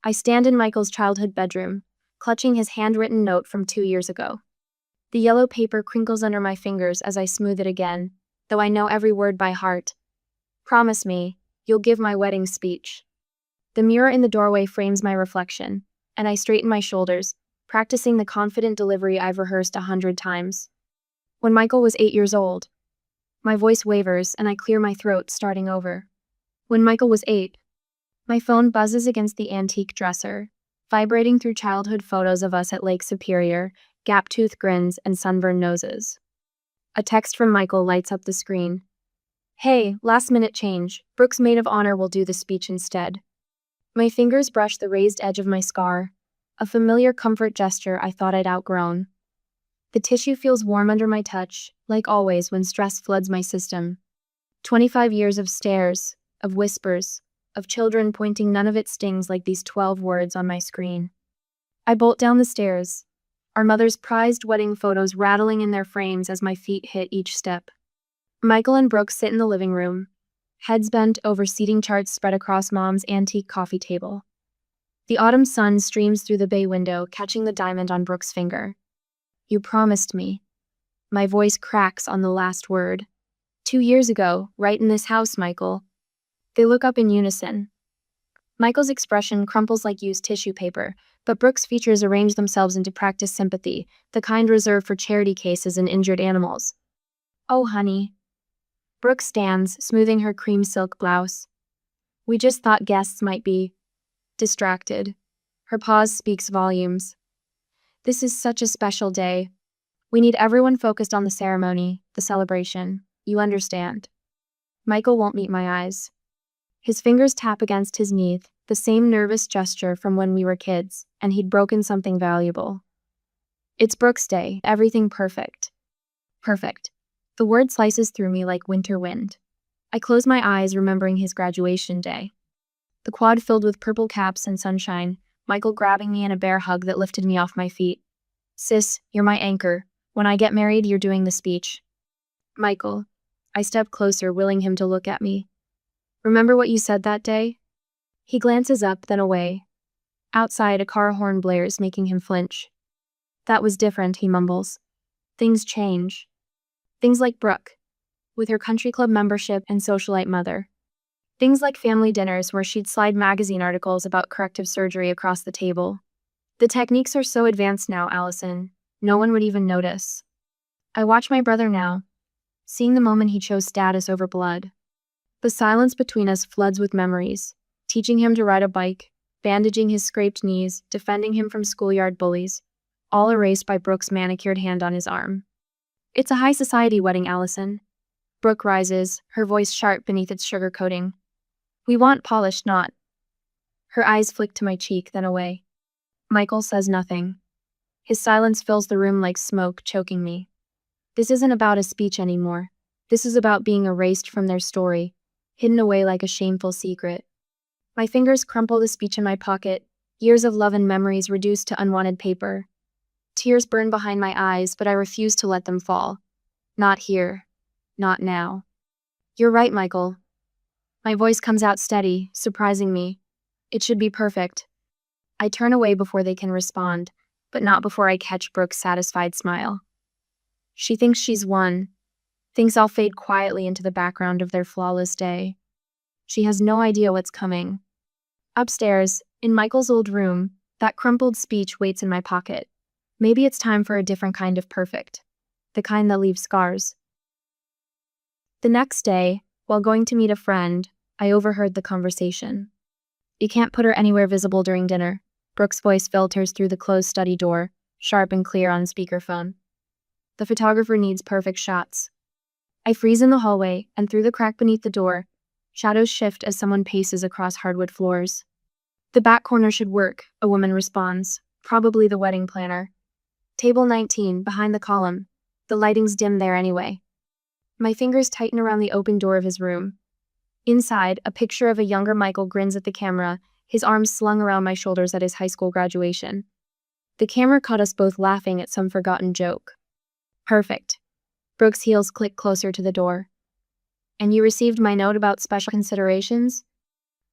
I stand in Michael's childhood bedroom, clutching his handwritten note from 2 years ago. The yellow paper crinkles under my fingers as I smooth it again, though I know every word by heart. Promise me, you'll give my wedding speech. The mirror in the doorway frames my reflection, and I straighten my shoulders, practicing the confident delivery I've rehearsed 100 times. When Michael was 8 years old, my voice wavers and I clear my throat, starting over. When Michael was 8, my phone buzzes against the antique dresser, vibrating through childhood photos of us at Lake Superior, gap-toothed grins, and sunburned noses. A text from Michael lights up the screen. Hey, last-minute change. Brooke's maid of honor will do the speech instead. My fingers brush the raised edge of my scar, a familiar comfort gesture I thought I'd outgrown. The tissue feels warm under my touch, like always when stress floods my system. 25 years of stares, of whispers, of children pointing, none of it stings like these 12 words on my screen. I bolt down the stairs, our mother's prized wedding photos rattling in their frames as my feet hit each step. Michael and Brooke sit in the living room, heads bent over seating charts spread across Mom's antique coffee table. The autumn sun streams through the bay window, catching the diamond on Brooke's finger. You promised me. My voice cracks on the last word. 2 years ago, right in this house, Michael. They look up in unison. Michael's expression crumples like used tissue paper, but Brooke's features arrange themselves into practiced sympathy, the kind reserved for charity cases and injured animals. Oh, honey. Brooke stands, smoothing her cream silk blouse. We just thought guests might be distracted. Her pause speaks volumes. This is such a special day. We need everyone focused on the ceremony, the celebration. You understand. Michael won't meet my eyes. His fingers tap against his knee, the same nervous gesture from when we were kids, and he'd broken something valuable. It's Brooke's day, everything perfect. Perfect. The word slices through me like winter wind. I close my eyes, remembering his graduation day. The quad filled with purple caps and sunshine, Michael grabbing me in a bear hug that lifted me off my feet. Sis, you're my anchor. When I get married, you're doing the speech. Michael. I step closer, willing him to look at me. Remember what you said that day? He glances up, then away. Outside, a car horn blares, making him flinch. That was different, he mumbles. Things change. Things like Brooke, with her country club membership and socialite mother. Things like family dinners where she'd slide magazine articles about corrective surgery across the table. The techniques are so advanced now, Allison. No one would even notice. I watch my brother now, seeing the moment he chose status over blood. The silence between us floods with memories, teaching him to ride a bike, bandaging his scraped knees, defending him from schoolyard bullies, all erased by Brooke's manicured hand on his arm. It's a high society wedding, Allison. Brooke rises, her voice sharp beneath its sugar coating. We want polish, not. Her eyes flick to my cheek, then away. Michael says nothing. His silence fills the room like smoke, choking me. This isn't about a speech anymore. This is about being erased from their story, hidden away like a shameful secret. My fingers crumple the speech in my pocket, years of love and memories reduced to unwanted paper. Tears burn behind my eyes, but I refuse to let them fall. Not here. Not now. You're right, Michael. My voice comes out steady, surprising me. It should be perfect. I turn away before they can respond, but not before I catch Brooke's satisfied smile. She thinks she's won, thinks I'll fade quietly into the background of their flawless day. She has no idea what's coming. Upstairs, in Michael's old room, that crumpled speech waits in my pocket. Maybe it's time for a different kind of perfect, the kind that leaves scars. The next day, while going to meet a friend, I overheard the conversation. You can't put her anywhere visible during dinner. Brooke's voice filters through the closed study door, sharp and clear on speakerphone. The photographer needs perfect shots. I freeze in the hallway, and through the crack beneath the door, shadows shift as someone paces across hardwood floors. The back corner should work, a woman responds, probably the wedding planner. Table 19, behind the column. The lighting's dim there anyway. My fingers tighten around the open door of his room. Inside, a picture of a younger Michael grins at the camera, his arms slung around my shoulders at his high school graduation. The camera caught us both laughing at some forgotten joke. Perfect. Brooke's heels click closer to the door. And you received my note about special considerations?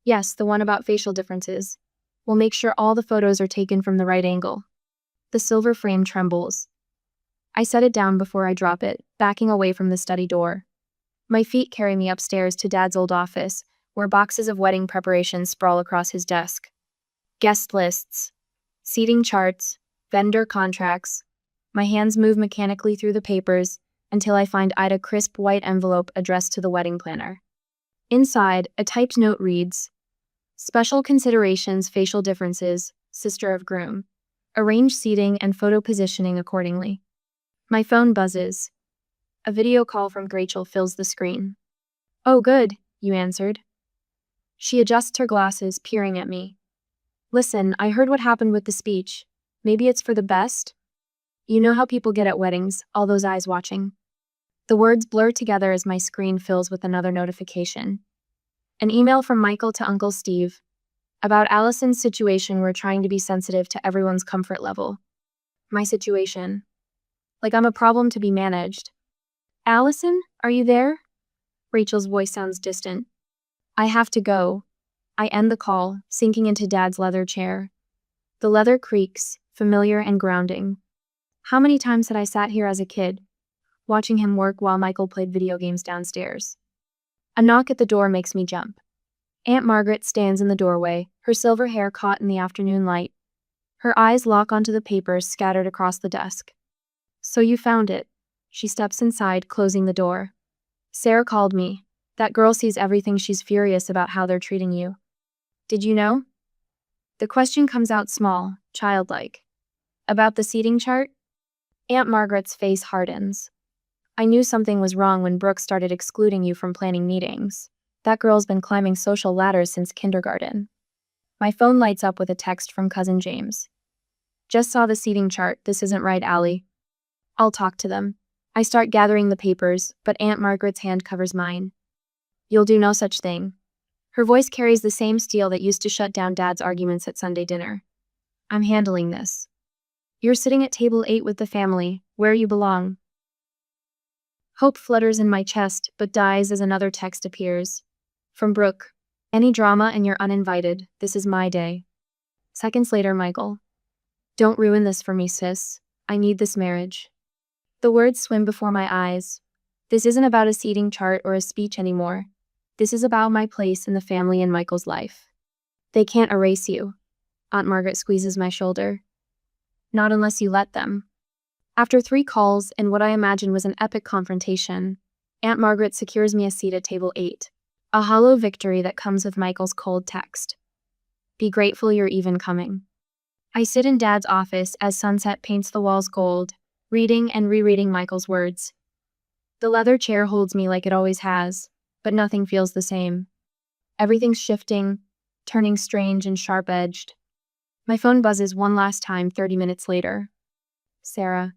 Yes, the one about facial differences. We'll make sure all the photos are taken from the right angle. The silver frame trembles. I set it down before I drop it, backing away from the study door. My feet carry me upstairs to Dad's old office, where boxes of wedding preparations sprawl across his desk. Guest lists, seating charts, vendor contracts. My hands move mechanically through the papers until I find a crisp white envelope addressed to the wedding planner. Inside, a typed note reads, "Special considerations, facial differences, sister of groom. Arrange seating and photo positioning accordingly." My phone buzzes. A video call from Rachel fills the screen. "Oh, good," you answered. She adjusts her glasses, peering at me. "Listen, I heard what happened with the speech. Maybe it's for the best?" You know how people get at weddings, all those eyes watching. The words blur together as my screen fills with another notification. An email from Michael to Uncle Steve. About Allison's situation, we're trying to be sensitive to everyone's comfort level. My situation. Like I'm a problem to be managed. "Allison, are you there?" Rachel's voice sounds distant. I have to go. I end the call, sinking into Dad's leather chair. The leather creaks, familiar and grounding. How many times had I sat here as a kid, watching him work while Michael played video games downstairs? A knock at the door makes me jump. Aunt Margaret stands in the doorway, her silver hair caught in the afternoon light. Her eyes lock onto the papers scattered across the desk. "So you found it." She steps inside, closing the door. "Sarah called me. That girl sees everything. She's furious about how they're treating you. Did you know?" The question comes out small, childlike. "About the seating chart?" Aunt Margaret's face hardens. "I knew something was wrong when Brooke started excluding you from planning meetings. That girl's been climbing social ladders since kindergarten." My phone lights up with a text from Cousin James. "Just saw the seating chart. This isn't right, Allie." I'll talk to them. I start gathering the papers, but Aunt Margaret's hand covers mine. "You'll do no such thing." Her voice carries the same steel that used to shut down Dad's arguments at Sunday dinner. "I'm handling this. You're sitting at table 8 with the family, where you belong." Hope flutters in my chest, but dies as another text appears. From Brooke. "Any drama and you're uninvited. This is my day." Seconds later, Michael. "Don't ruin this for me, sis. I need this marriage." The words swim before my eyes. This isn't about a seating chart or a speech anymore. This is about my place in the family and Michael's life. "They can't erase you." Aunt Margaret squeezes my shoulder. "Not unless you let them." After 3 calls and what I imagine was an epic confrontation, Aunt Margaret secures me a seat at table 8. A hollow victory that comes with Michael's cold text. "Be grateful you're even coming." I sit in Dad's office as sunset paints the walls gold, reading and rereading Michael's words. The leather chair holds me like it always has, but nothing feels the same. Everything's shifting, turning strange and sharp-edged. My phone buzzes one last time 30 minutes later. "Sarah,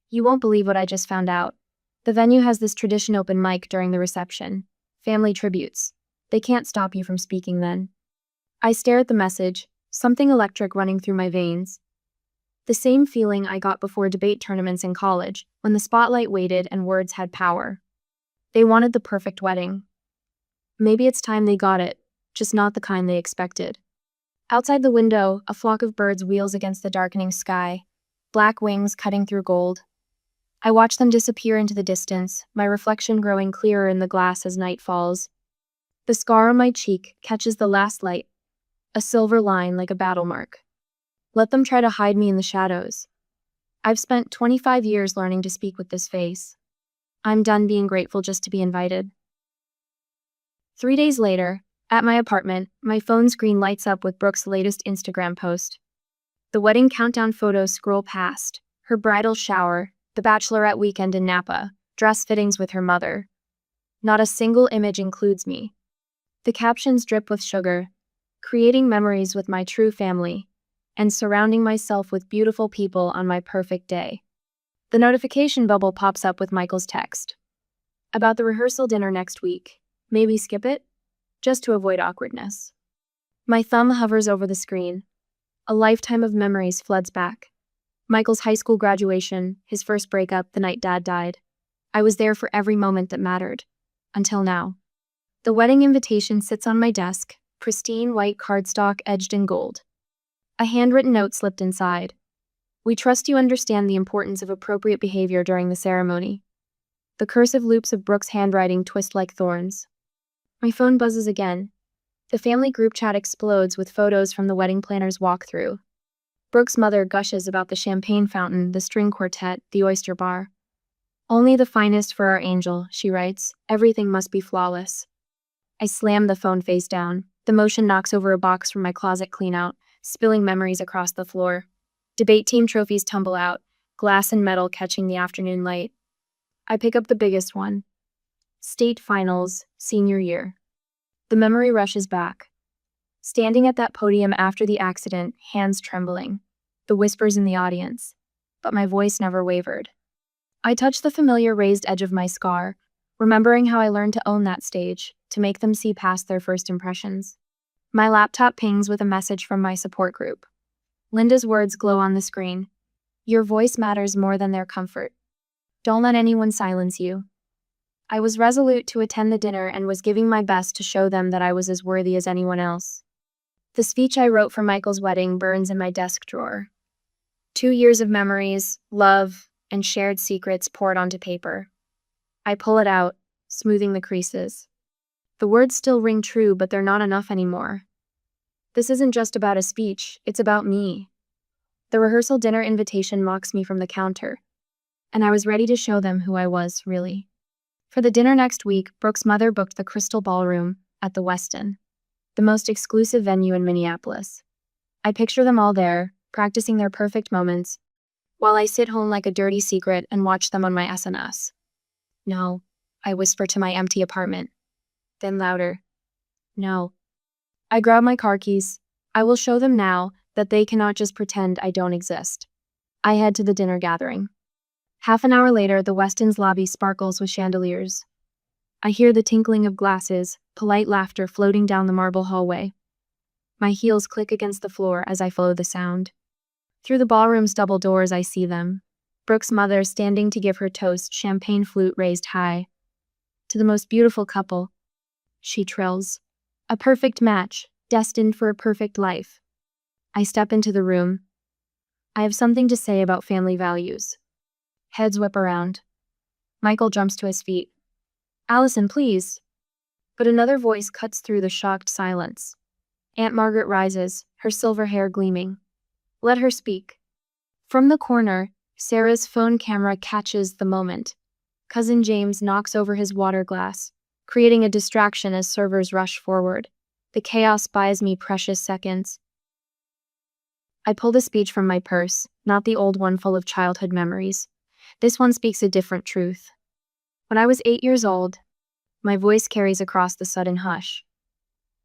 you won't believe what I just found out. The venue has this tradition open mic during the reception. Family tributes. They can't stop you from speaking then." I stare at the message, something electric running through my veins. The same feeling I got before debate tournaments in college, when the spotlight waited and words had power. They wanted the perfect wedding. Maybe it's time they got it, just not the kind they expected. Outside the window, a flock of birds wheels against the darkening sky, black wings cutting through gold. I watch them disappear into the distance, my reflection growing clearer in the glass as night falls. The scar on my cheek catches the last light, a silver line like a battle mark. Let them try to hide me in the shadows. I've spent 25 years learning to speak with this face. I'm done being grateful just to be invited. 3 days later, at my apartment, my phone screen lights up with Brooke's latest Instagram post. The wedding countdown photos scroll past, her bridal shower, the bachelorette weekend in Napa, dress fittings with her mother. Not a single image includes me. The captions drip with sugar, creating memories with my true family, and surrounding myself with beautiful people on my perfect day. The notification bubble pops up with Michael's text. About the rehearsal dinner next week. Maybe skip it? Just to avoid awkwardness. My thumb hovers over the screen. A lifetime of memories floods back. Michael's high school graduation, his first breakup the night Dad died. I was there for every moment that mattered. Until now. The wedding invitation sits on my desk, pristine white cardstock edged in gold. A handwritten note slipped inside. We trust you understand the importance of appropriate behavior during the ceremony. The cursive loops of Brooke's handwriting twist like thorns. My phone buzzes again. The family group chat explodes with photos from the wedding planner's walkthrough. Brooke's mother gushes about the champagne fountain, the string quartet, the oyster bar. Only the finest for our angel, she writes. Everything must be flawless. I slam the phone face down. The motion knocks over a box from my closet cleanout, spilling memories across the floor. Debate team trophies tumble out, glass and metal catching the afternoon light. I pick up the biggest one. State finals, senior year. The memory rushes back. Standing at that podium after the accident, hands trembling. The whispers in the audience. But my voice never wavered. I touch the familiar raised edge of my scar, remembering how I learned to own that stage, to make them see past their first impressions. My laptop pings with a message from my support group. Linda's words glow on the screen. Your voice matters more than their comfort. Don't let anyone silence you. I was resolute to attend the dinner and was giving my best to show them that I was as worthy as anyone else. The speech I wrote for Michael's wedding burns in my desk drawer. 2 years of memories, love, and shared secrets poured onto paper. I pull it out, smoothing the creases. The words still ring true, but they're not enough anymore. This isn't just about a speech, it's about me. The rehearsal dinner invitation mocks me from the counter, and I was ready to show them who I was, really. For the dinner next week, Brooke's mother booked the Crystal Ballroom at the Westin, the most exclusive venue in Minneapolis. I picture them all there, practicing their perfect moments, while I sit home like a dirty secret and watch them on my SNS. No, I whisper to my empty apartment. Then louder. No. I grab my car keys. I will show them now that they cannot just pretend I don't exist. I head to the dinner gathering. Half an hour later, the Westin's lobby sparkles with chandeliers. I hear the tinkling of glasses, polite laughter floating down the marble hallway. My heels click against the floor as I follow the sound. Through the ballroom's double doors, I see them. Brooke's mother standing to give her toast, champagne flute raised high. To the most beautiful couple, she trills. A perfect match, destined for a perfect life. I step into the room. I have something to say about family values. Heads whip around. Michael jumps to his feet. Allison, please. But another voice cuts through the shocked silence. Aunt Margaret rises, her silver hair gleaming. Let her speak. From the corner, Sarah's phone camera catches the moment. Cousin James knocks over his water glass, creating a distraction as servers rush forward. The chaos buys me precious seconds. I pull the speech from my purse, not the old one full of childhood memories. This one speaks a different truth. When I was 8 years old, my voice carries across the sudden hush.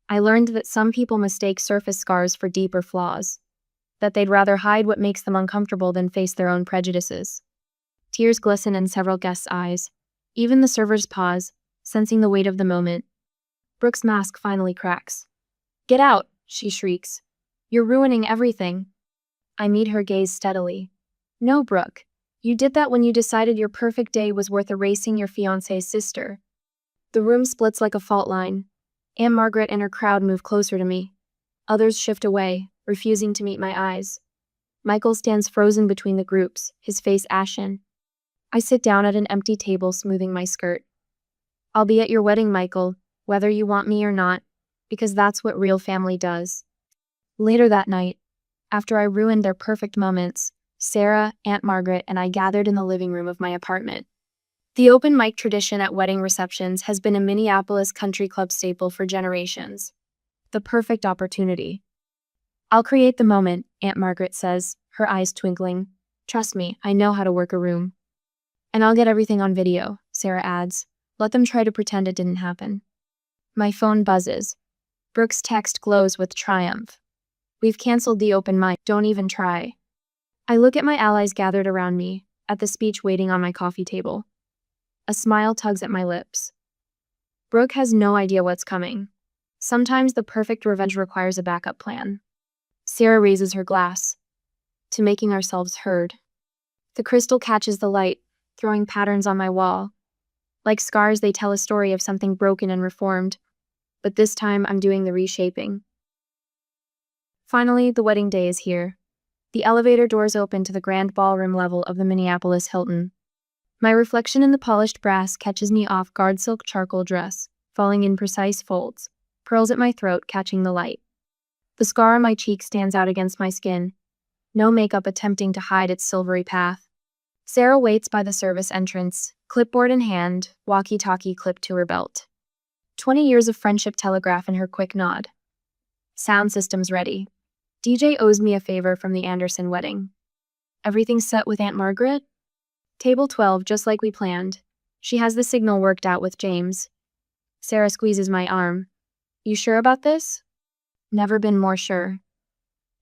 I learned that some people mistake surface scars for deeper flaws, that they'd rather hide what makes them uncomfortable than face their own prejudices. Tears glisten in several guests' eyes. Even the servers pause, sensing the weight of the moment. Brooke's mask finally cracks. Get out, she shrieks. You're ruining everything. I meet her gaze steadily. No, Brooke. You did that when you decided your perfect day was worth erasing your fiancé's sister. The room splits like a fault line. Aunt Margaret and her crowd move closer to me. Others shift away, refusing to meet my eyes. Michael stands frozen between the groups, his face ashen. I sit down at an empty table, smoothing my skirt. I'll be at your wedding, Michael, whether you want me or not, because that's what real family does. Later that night, after I ruined their perfect moments, Sarah, Aunt Margaret, and I gathered in the living room of my apartment. The open mic tradition at wedding receptions has been a Minneapolis country club staple for generations. The perfect opportunity. I'll create the moment, Aunt Margaret says, her eyes twinkling. Trust me, I know how to work a room. And I'll get everything on video, Sarah adds. Let them try to pretend it didn't happen. My phone buzzes. Brooke's text glows with triumph. We've canceled the open mic, don't even try. I look at my allies gathered around me, at the speech waiting on my coffee table. A smile tugs at my lips. Brooke has no idea what's coming. Sometimes the perfect revenge requires a backup plan. Sarah raises her glass. To making ourselves heard. The crystal catches the light, throwing patterns on my wall. Like scars, they tell a story of something broken and reformed. But this time, I'm doing the reshaping. Finally, the wedding day is here. The elevator doors open to the grand ballroom level of the Minneapolis Hilton. My reflection in the polished brass catches me off guard silk charcoal dress, falling in precise folds, pearls at my throat catching the light. The scar on my cheek stands out against my skin, no makeup attempting to hide its silvery path. Sarah waits by the service entrance, clipboard in hand, walkie-talkie clipped to her belt. 20 years of friendship telegraph in her quick nod. Sound system's ready. DJ owes me a favor from the Anderson wedding. Everything set with Aunt Margaret? Table 12, just like we planned. She has the signal worked out with James. Sarah squeezes my arm. You sure about this? Never been more sure.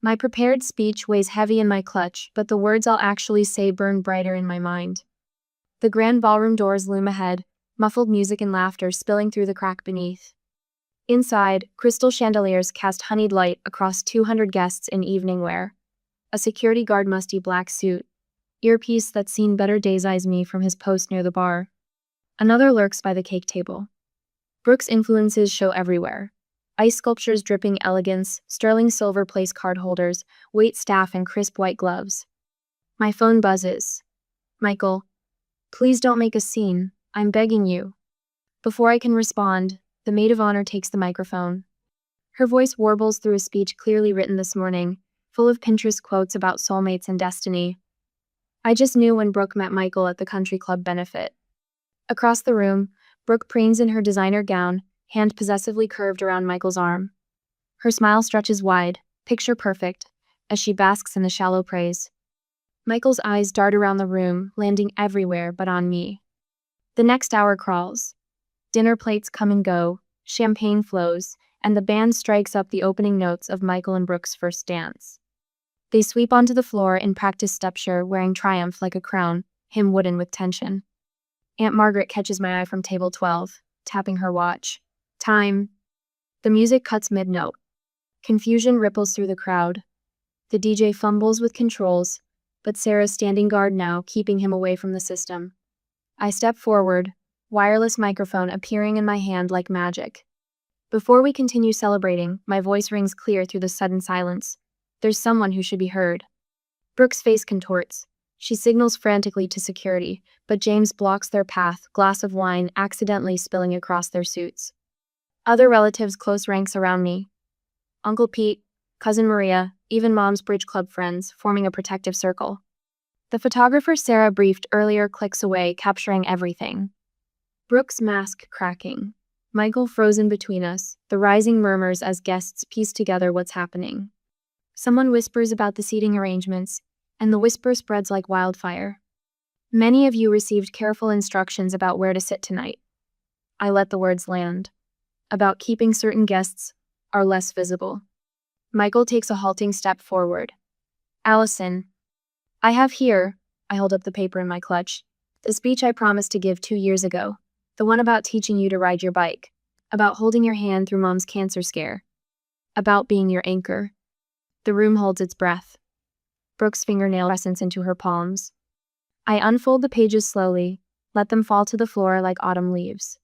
My prepared speech weighs heavy in my clutch, but the words I'll actually say burn brighter in my mind. The grand ballroom doors loom ahead, muffled music and laughter spilling through the crack beneath. Inside, crystal chandeliers cast honeyed light across 200 guests in evening wear. A security guard musty black suit. Earpiece that's seen better days eyes me from his post near the bar. Another lurks by the cake table. Brooks' influences show everywhere. Ice sculptures dripping elegance, sterling silver place card holders, wait staff and crisp white gloves. My phone buzzes. Michael, please don't make a scene. I'm begging you. Before I can respond, the maid of honor takes the microphone. Her voice warbles through a speech clearly written this morning, full of Pinterest quotes about soulmates and destiny. I just knew when Brooke met Michael at the country club benefit. Across the room, Brooke preens in her designer gown, hand possessively curved around Michael's arm. Her smile stretches wide, picture perfect, as she basks in the shallow praise. Michael's eyes dart around the room, landing everywhere but on me. The next hour crawls. Dinner plates come and go, champagne flows, and the band strikes up the opening notes of Michael and Brooke's first dance. They sweep onto the floor in practice stepshire, wearing triumph like a crown, him wooden with tension. Aunt Margaret catches my eye from table 12, tapping her watch. Time. The music cuts mid-note. Confusion ripples through the crowd. The DJ fumbles with controls, but Sarah's standing guard now, keeping him away from the system. I step forward, wireless microphone appearing in my hand like magic. Before we continue celebrating, my voice rings clear through the sudden silence. There's someone who should be heard. Brooke's face contorts. She signals frantically to security, but James blocks their path, glass of wine accidentally spilling across their suits. Other relatives close ranks around me. Uncle Pete, Cousin Maria, even Mom's bridge club friends, forming a protective circle. The photographer Sarah briefed earlier clicks away, capturing everything. Brooke's mask cracking. Michael frozen between us, the rising murmurs as guests piece together what's happening. Someone whispers about the seating arrangements, and the whisper spreads like wildfire. Many of you received careful instructions about where to sit tonight. I let the words land. About keeping certain guests are less visible. Michael takes a halting step forward. Allison, I have here, I hold up the paper in my clutch, the speech I promised to give 2 years ago. The one about teaching you to ride your bike. About holding your hand through Mom's cancer scare. About being your anchor. The room holds its breath. Brooke's fingernail essence into her palms. I unfold the pages slowly, let them fall to the floor like autumn leaves.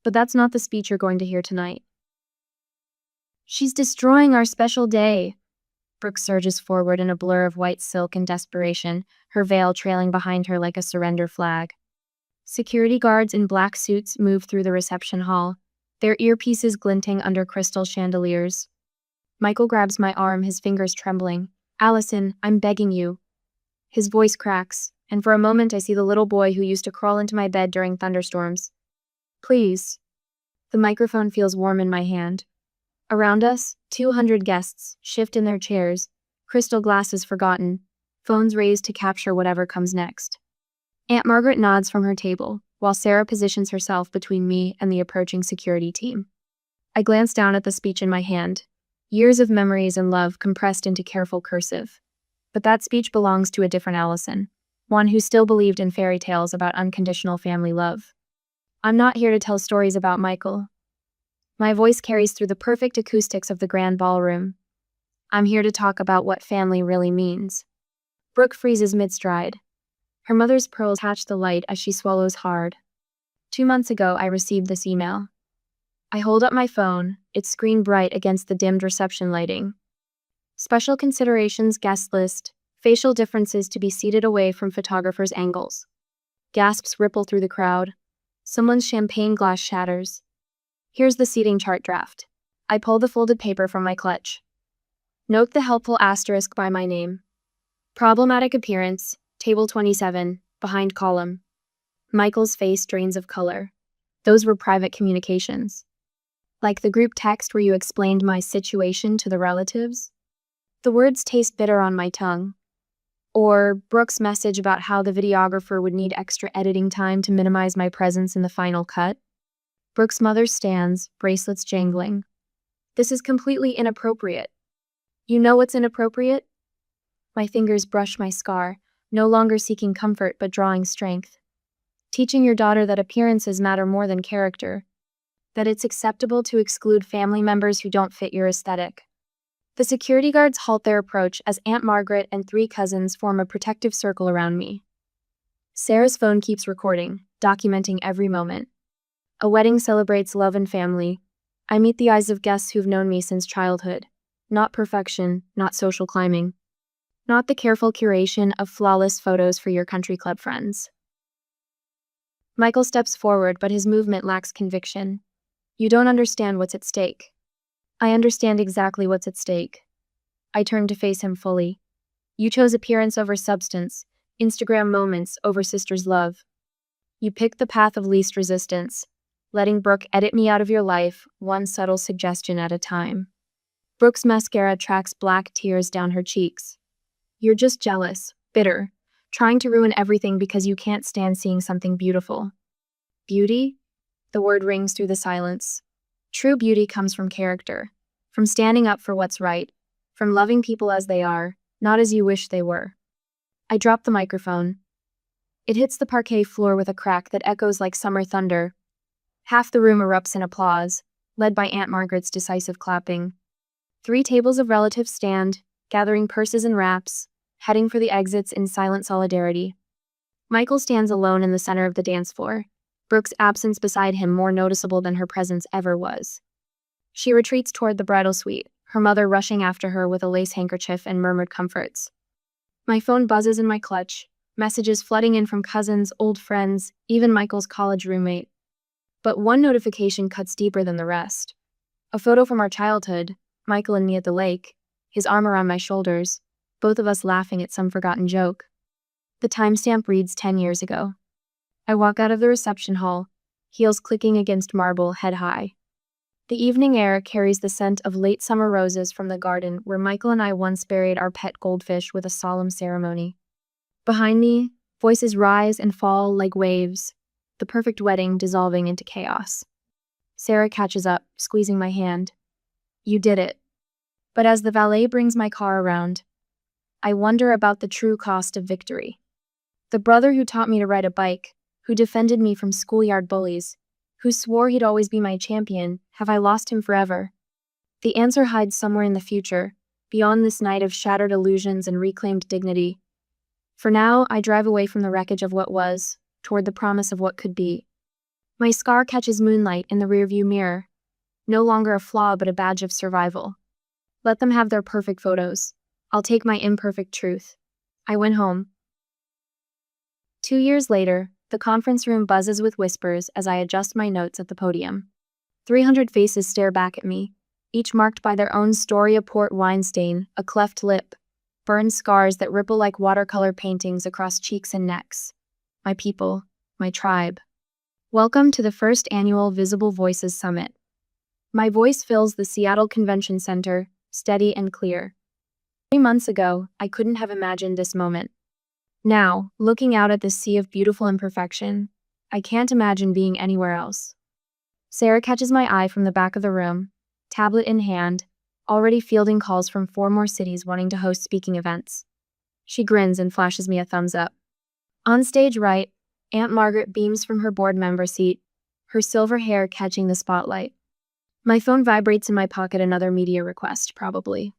But that's not the speech you're going to hear tonight. She's destroying our special day. Brooke surges forward in a blur of white silk and desperation, her veil trailing behind her like a surrender flag. Security guards in black suits move through the reception hall, their earpieces glinting under crystal chandeliers. Michael grabs my arm, his fingers trembling. Allison, I'm begging you. His voice cracks, and for a moment I see the little boy who used to crawl into my bed during thunderstorms. Please. The microphone feels warm in my hand. Around us, 200 guests shift in their chairs, crystal glasses forgotten, phones raised to capture whatever comes next. Aunt Margaret nods from her table, while Sarah positions herself between me and the approaching security team. I glance down at the speech in my hand, years of memories and love compressed into careful cursive. But that speech belongs to a different Allison, one who still believed in fairy tales about unconditional family love. I'm not here to tell stories about Michael. My voice carries through the perfect acoustics of the grand ballroom. I'm here to talk about what family really means. Brooke freezes mid-stride. Her mother's pearls catch the light as she swallows hard. 2 months ago, I received this email. I hold up my phone, its screen bright against the dimmed reception lighting. Special considerations guest list. Facial differences to be seated away from photographer's angles. Gasps ripple through the crowd. Someone's champagne glass shatters. Here's the seating chart draft. I pull the folded paper from my clutch. Note the helpful asterisk by my name. Problematic appearance, table 27, behind column. Michael's face drains of color. Those were private communications. Like the group text where you explained my situation to the relatives? The words taste bitter on my tongue. Or Brooke's message about how the videographer would need extra editing time to minimize my presence in the final cut. Brooke's mother stands, bracelets jangling. This is completely inappropriate. You know what's inappropriate? My fingers brush my scar, no longer seeking comfort but drawing strength. Teaching your daughter that appearances matter more than character. That it's acceptable to exclude family members who don't fit your aesthetic. The security guards halt their approach as Aunt Margaret and 3 cousins form a protective circle around me. Sarah's phone keeps recording, documenting every moment. A wedding celebrates love and family. I meet the eyes of guests who've known me since childhood. Not perfection, not social climbing. Not the careful curation of flawless photos for your country club friends. Michael steps forward, but his movement lacks conviction. You don't understand what's at stake. I understand exactly what's at stake. I turn to face him fully. You chose appearance over substance, Instagram moments over sister's love. You picked the path of least resistance, letting Brooke edit me out of your life, one subtle suggestion at a time. Brooke's mascara tracks black tears down her cheeks. You're just jealous, bitter, trying to ruin everything because you can't stand seeing something beautiful. Beauty? The word rings through the silence. True beauty comes from character, from standing up for what's right, from loving people as they are, not as you wish they were. I drop the microphone. It hits the parquet floor with a crack that echoes like summer thunder. Half the room erupts in applause, led by Aunt Margaret's decisive clapping. 3 tables of relatives stand, gathering purses and wraps, heading for the exits in silent solidarity. Michael stands alone in the center of the dance floor, Brooke's absence beside him more noticeable than her presence ever was. She retreats toward the bridal suite, her mother rushing after her with a lace handkerchief and murmured comforts. My phone buzzes in my clutch, messages flooding in from cousins, old friends, even Michael's college roommate. But one notification cuts deeper than the rest. A photo from our childhood, Michael and me at the lake, his arm around my shoulders, both of us laughing at some forgotten joke. The timestamp reads 10 years ago. I walk out of the reception hall, heels clicking against marble, head high. The evening air carries the scent of late summer roses from the garden where Michael and I once buried our pet goldfish with a solemn ceremony. Behind me, voices rise and fall like waves, the perfect wedding dissolving into chaos. Sarah catches up, squeezing my hand. You did it. But as the valet brings my car around, I wonder about the true cost of victory. The brother who taught me to ride a bike, who defended me from schoolyard bullies, who swore he'd always be my champion, have I lost him forever? The answer hides somewhere in the future, beyond this night of shattered illusions and reclaimed dignity. For now, I drive away from the wreckage of what was, toward the promise of what could be. My scar catches moonlight in the rearview mirror, no longer a flaw but a badge of survival. Let them have their perfect photos. I'll take my imperfect truth. I went home. 2 years later, the conference room buzzes with whispers as I adjust my notes at the podium. 300 faces stare back at me, each marked by their own story: a port wine stain, a cleft lip, burned scars that ripple like watercolor paintings across cheeks and necks. My people, my tribe. Welcome to the first annual Visible Voices Summit. My voice fills the Seattle Convention Center, steady and clear. 3 months ago, I couldn't have imagined this moment. Now, looking out at this sea of beautiful imperfection, I can't imagine being anywhere else. Sarah catches my eye from the back of the room, tablet in hand, already fielding calls from 4 more cities wanting to host speaking events. She grins and flashes me a thumbs up. On stage right, Aunt Margaret beams from her board member seat, her silver hair catching the spotlight. My phone vibrates in my pocket, another media request, probably.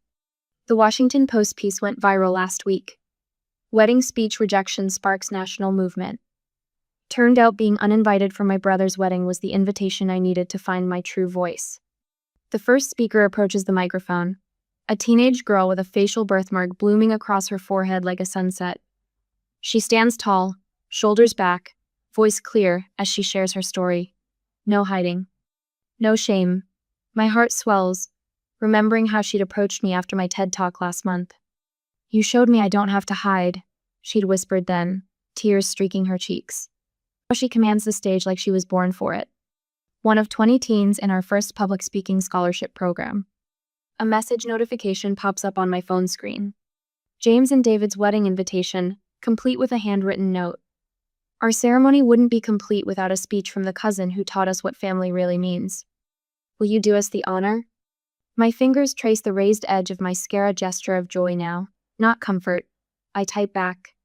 The Washington Post piece went viral last week. Wedding speech rejection sparks national movement. Turned out being uninvited for my brother's wedding was the invitation I needed to find my true voice. The first speaker approaches the microphone, a teenage girl with a facial birthmark blooming across her forehead like a sunset. She stands tall, shoulders back, voice clear as she shares her story. No hiding. No shame. My heart swells, remembering how she'd approached me after my TED Talk last month. "You showed me I don't have to hide," she'd whispered then, tears streaking her cheeks. Now she commands the stage like she was born for it. One of 20 teens in our first public speaking scholarship program. A message notification pops up on my phone screen. James and David's wedding invitation, complete with a handwritten note. Our ceremony wouldn't be complete without a speech from the cousin who taught us what family really means. "Will you do us the honor?" My fingers trace the raised edge of mascara gesture of joy now, not comfort. I type back.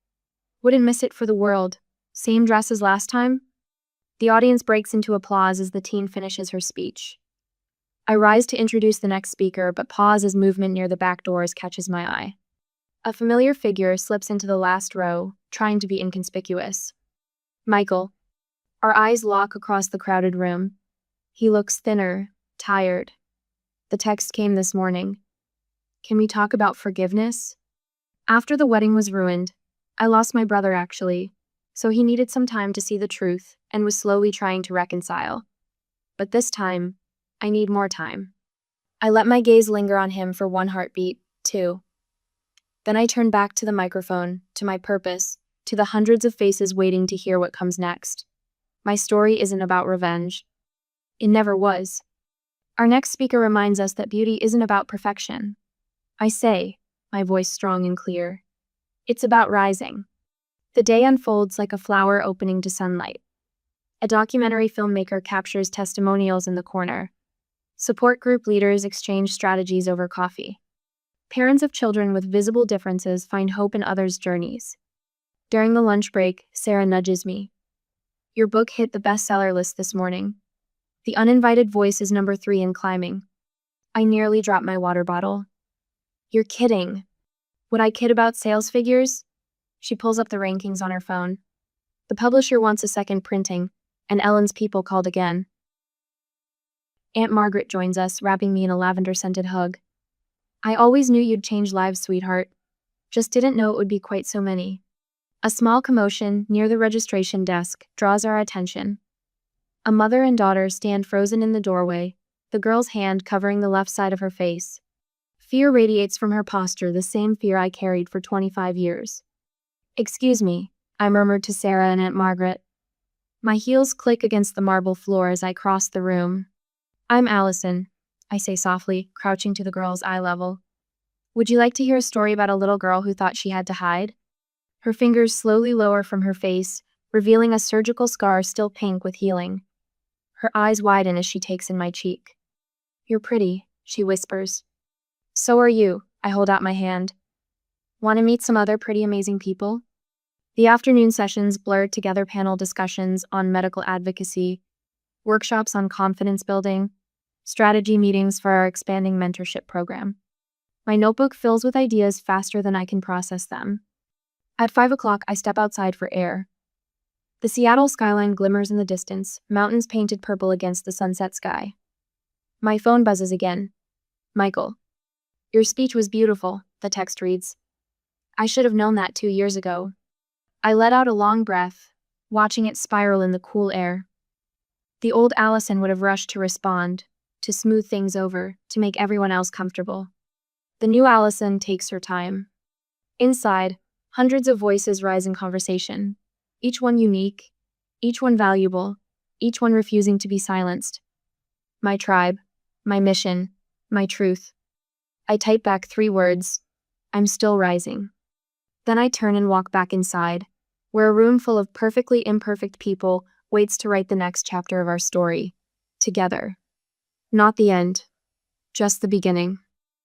"Wouldn't miss it for the world. Same dress as last time?" The audience breaks into applause as the teen finishes her speech. I rise to introduce the next speaker, but pause as movement near the back doors catches my eye. A familiar figure slips into the last row, trying to be inconspicuous. Michael. Our eyes lock across the crowded room. He looks thinner, tired. The text came this morning. "Can we talk about forgiveness?" After the wedding was ruined, I lost my brother actually, so he needed some time to see the truth and was slowly trying to reconcile. But this time, I need more time. I let my gaze linger on him for one heartbeat, two. Then I turn back to the microphone, to my purpose, to the hundreds of faces waiting to hear what comes next. My story isn't about revenge. It never was. Our next speaker reminds us that beauty isn't about perfection. I say, my voice strong and clear, it's about rising. The day unfolds like a flower opening to sunlight. A documentary filmmaker captures testimonials in the corner. Support group leaders exchange strategies over coffee. Parents of children with visible differences find hope in others' journeys. During the lunch break, Sarah nudges me. "Your book hit the bestseller list this morning. The uninvited voice is number 3 in climbing." I nearly dropped my water bottle. "You're kidding." "Would I kid about sales figures?" She pulls up the rankings on her phone. "The publisher wants a second printing, and Ellen's people called again." Aunt Margaret joins us, wrapping me in a lavender-scented hug. "I always knew you'd change lives, sweetheart. Just didn't know it would be quite so many." A small commotion near the registration desk draws our attention. A mother and daughter stand frozen in the doorway, the girl's hand covering the left side of her face. Fear radiates from her posture, the same fear I carried for 25 years. "Excuse me," I murmured to Sarah and Aunt Margaret. My heels click against the marble floor as I cross the room. "I'm Allison," I say softly, crouching to the girl's eye level. "Would you like to hear a story about a little girl who thought she had to hide?" Her fingers slowly lower from her face, revealing a surgical scar still pink with healing. Her eyes widen as she takes in my cheek. "You're pretty," she whispers. "So are you," I hold out my hand. "Want to meet some other pretty amazing people?" The afternoon sessions blurred together panel discussions on medical advocacy, workshops on confidence building, strategy meetings for our expanding mentorship program. My notebook fills with ideas faster than I can process them. At 5 o'clock, I step outside for air. The Seattle skyline glimmers in the distance, mountains painted purple against the sunset sky. My phone buzzes again. "Michael. Your speech was beautiful," the text reads. I should have known that 2 years ago. I let out a long breath, watching it spiral in the cool air. The old Allison would have rushed to respond, to smooth things over, to make everyone else comfortable. The new Allison takes her time. Inside, hundreds of voices rise in conversation, each one unique, each one valuable, each one refusing to be silenced. My tribe, my mission, my truth. I type back 3 words. I'm still rising. Then I turn and walk back inside, where a room full of perfectly imperfect people waits to write the next chapter of our story. Together. Not the end. Just the beginning.